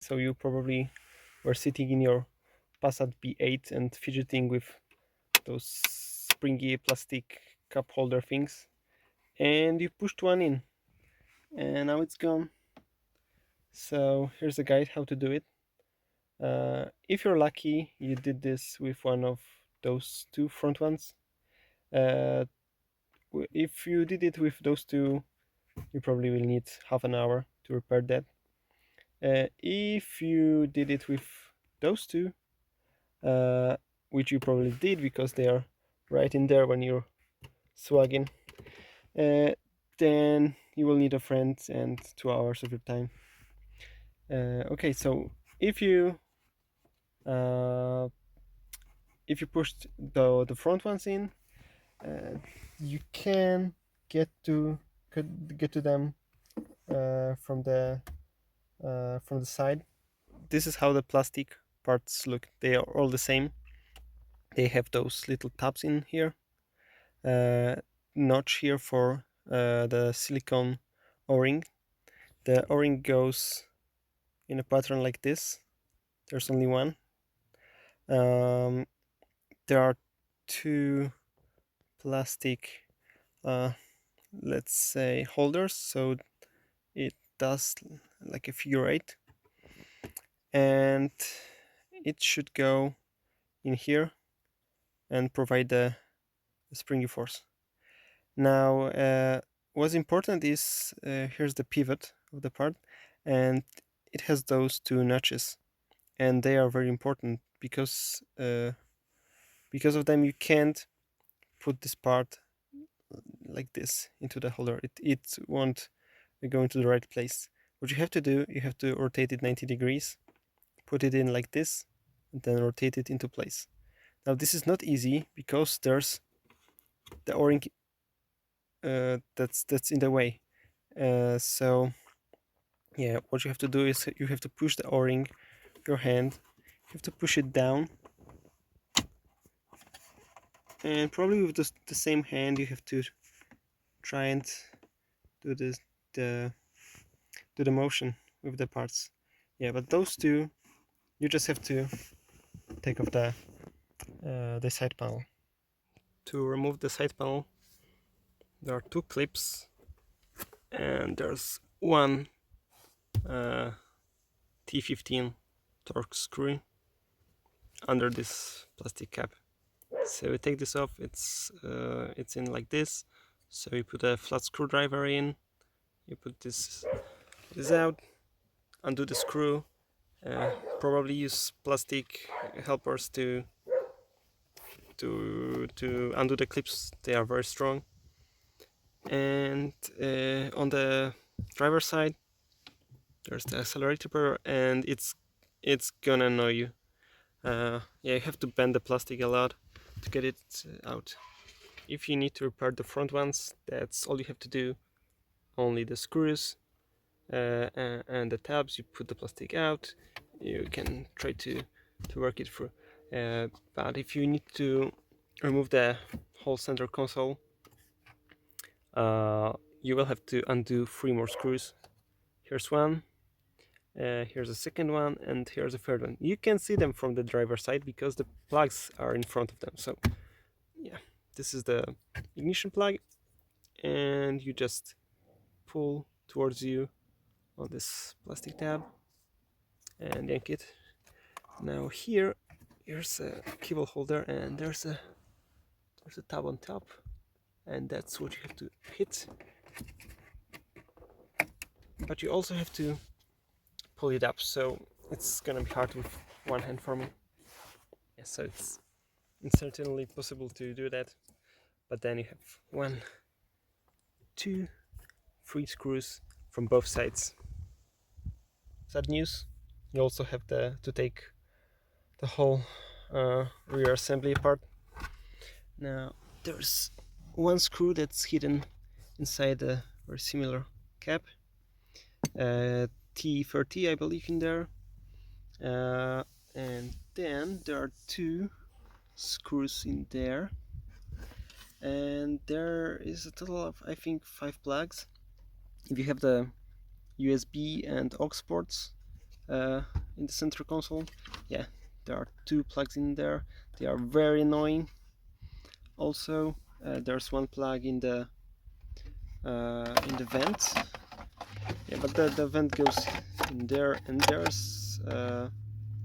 So you probably were sitting in your Passat B8 and fidgeting with those springy plastic cup holder things, and you pushed one in, and now it's gone. So here's a guide how to do it. If you're lucky, you did this with one of those two front ones. Uh, if you did it with those two, you probably will need half an hour to repair that. If you did it with those two, uh, which you probably did because they are right in there when you're swagging, uh, then you will need a friend and 2 hours of your time. Okay, so if you uh, if you pushed the front ones in, uh, you can get to them from the side. This is how the plastic parts look. They are all the same. They have those little tabs in here, uh, notch here for the silicone o-ring. The o-ring goes in a pattern like this. There's only one. Um, there are two plastic, uh, let's say, holders, so it does like a figure eight, and it should go in here and provide the springy force. Now, what's important is here's the pivot of the part, and it has those two notches, and they are very important because of them you can't put this part like this into the holder. It won't go into the right place. What you have to do, you have to rotate it 90 degrees, put it in like this, and then rotate it into place. Now this is not easy because there's the o-ring that's in the way. So yeah, what you have to do is you have to push the o-ring, your hand, you have to push it down, and probably with the same hand you have to try and do the do the motion with the parts. Yeah, but those two, you just have to take off the side panel. To remove the side panel, there are two clips, and there's one uh, T15 torque screw under this plastic cap. So we take this off. It's in like this. So you put a flat screwdriver in. You put this out. Undo the screw. Probably use plastic helpers to undo the clips. They are very strong. And on the driver's side, there's the accelerator pedal, and it's gonna annoy you. Yeah, you have to bend the plastic a lot to get it out. If you need to repair the front ones, that's all you have to do. Only the screws and the tabs. You put the plastic out. You can try to work it through. But if you need to remove the whole center console, you will have to undo 3 more screws. Here's one. Here's a second one, and here's a third one. You can see them from the driver's side because the plugs are in front of them. So yeah, this is the ignition plug, and you just pull towards you on this plastic tab and yank it. Now here's a cable holder, and there's a tab on top, and that's what you have to hit. But you also have to pull it up, so it's gonna be hard with one hand for me. Yeah, so it's certainly possible to do that, but then you have 1, 2, 3 screws from both sides. Sad news. You also have to take the whole rear assembly apart. Now there's one screw that's hidden inside a very similar cap, T30 I believe in there, and then there are 2 screws in there, and there is a total of I think 5 plugs. If you have the USB and aux ports, in the center console. Yeah, there are two plugs in there. They are very annoying. Also, there's one plug in the vent. Yeah, but the vent goes in there, and there's a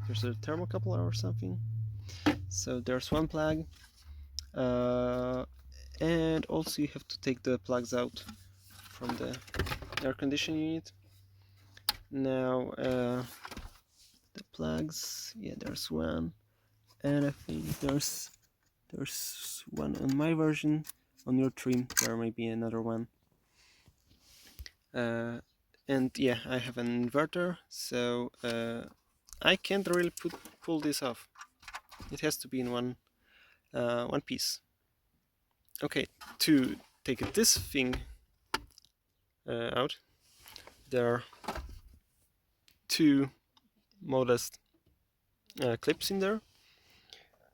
thermocouple or something. So there's one plug, and also you have to take the plugs out from the air conditioning unit. Now the plugs, yeah, there's one, and I think there's one on my version. On your trim there may be another one. And yeah, I have an inverter, so I can't really pull this off. It has to be in one piece. Okay, to take this thing out, there are two modest clips in there,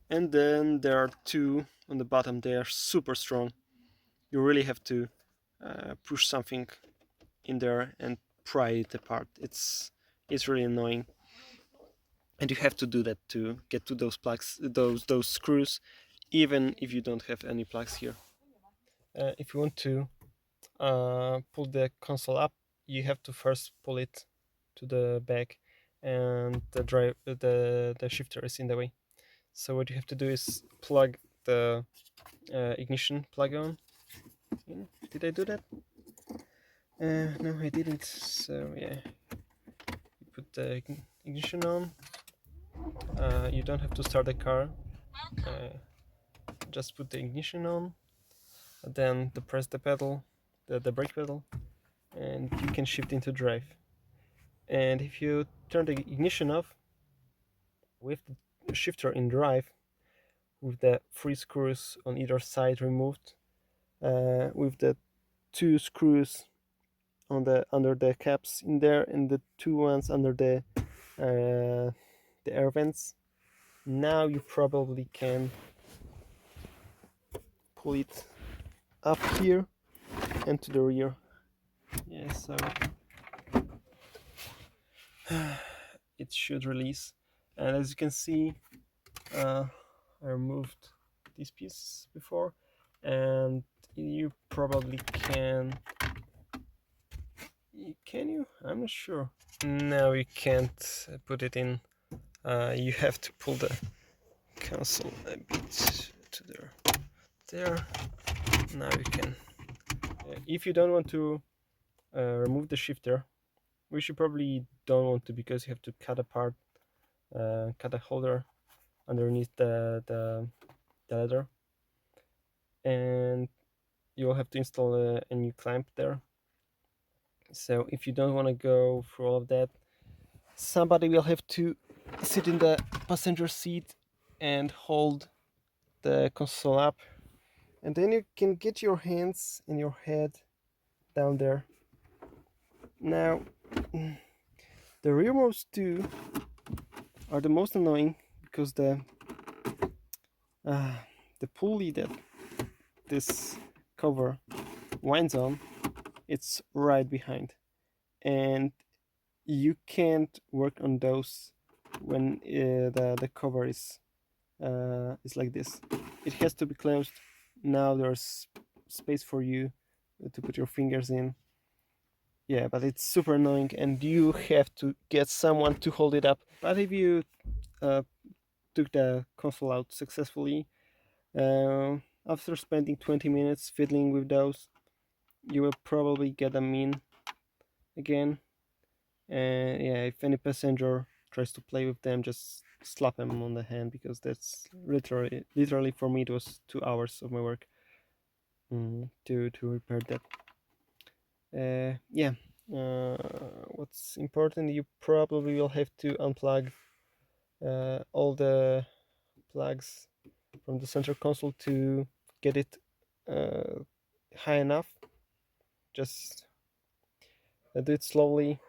and then there are two on the bottom. They are super strong. You really have to push something in there and pry it apart. It's really annoying, and you have to do that to get to those plugs, those screws, even if you don't have any plugs here. If you want to pull the console up, you have to first pull it to the back, and the shifter is in the way. So what you have to do is plug the ignition plug on. Did I do that? No, I didn't. So yeah, you put the ignition on. You don't have to start the car. Just put the ignition on, then press the pedal, the brake pedal, and you can shift into drive. And if you turn the ignition off with the shifter in drive, with the 3 screws on either side removed, with the 2 screws on under the caps in there, and the 2 ones under the air vents, now you probably can pull it up here and to the rear. Yeah, so it should release. And as you can see, I removed these pieces before, and you probably can you? I'm not sure. No, you can't put it in. You have to pull the console a bit to there. Now you can. If you don't want to remove the shifter, which you probably don't want to, because you have to cut a holder underneath the leather, and you'll have to install a new clamp there. So if you don't want to go through all of that, somebody will have to sit in the passenger seat and hold the console up, and then you can get your hands and your head down there. Now the rearmost two are the most annoying, because the pulley that this cover winds on, it's right behind, and you can't work on those when the cover is like this. It has to be closed. Now there's space for you to put your fingers in. Yeah, but it's super annoying, and you have to get someone to hold it up. But if you took the console out successfully, after spending 20 minutes fiddling with those, you will probably get them in again. And yeah, if any passenger tries to play with them, just slap them on the hand, because that's literally for me it was 2 hours of my work to repair that. Yeah, what's important, you probably will have to unplug all the plugs from the center console to get it high enough. Just do it slowly.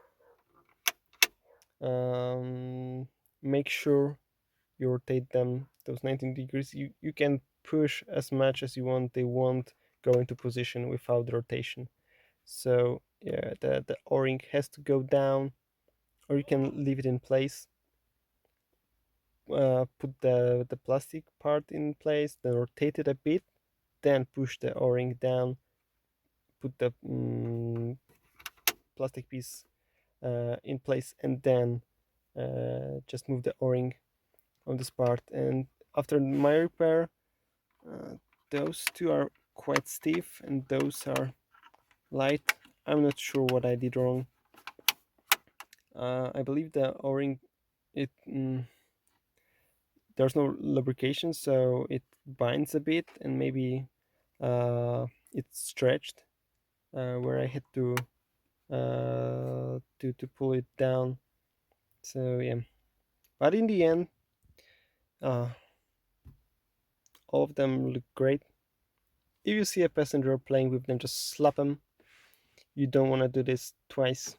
Make sure you rotate them those 19 degrees. You can push as much as you want. They won't go into position without the rotation. So yeah, the o-ring has to go down, or you can leave it in place. Put the plastic part in place, then rotate it a bit, then push the O-ring down, put the plastic piece in place, and then just move the O-ring on this part. And after my repair, uh, those two are quite stiff and those are light. I'm not sure what I did wrong. I believe the O-ring, it there's no lubrication, so it binds a bit, and maybe it's stretched where I had to pull it down. So yeah, but in the end, uh, all of them look great. If you see a passenger playing with them, just slap them. You don't want to do this twice.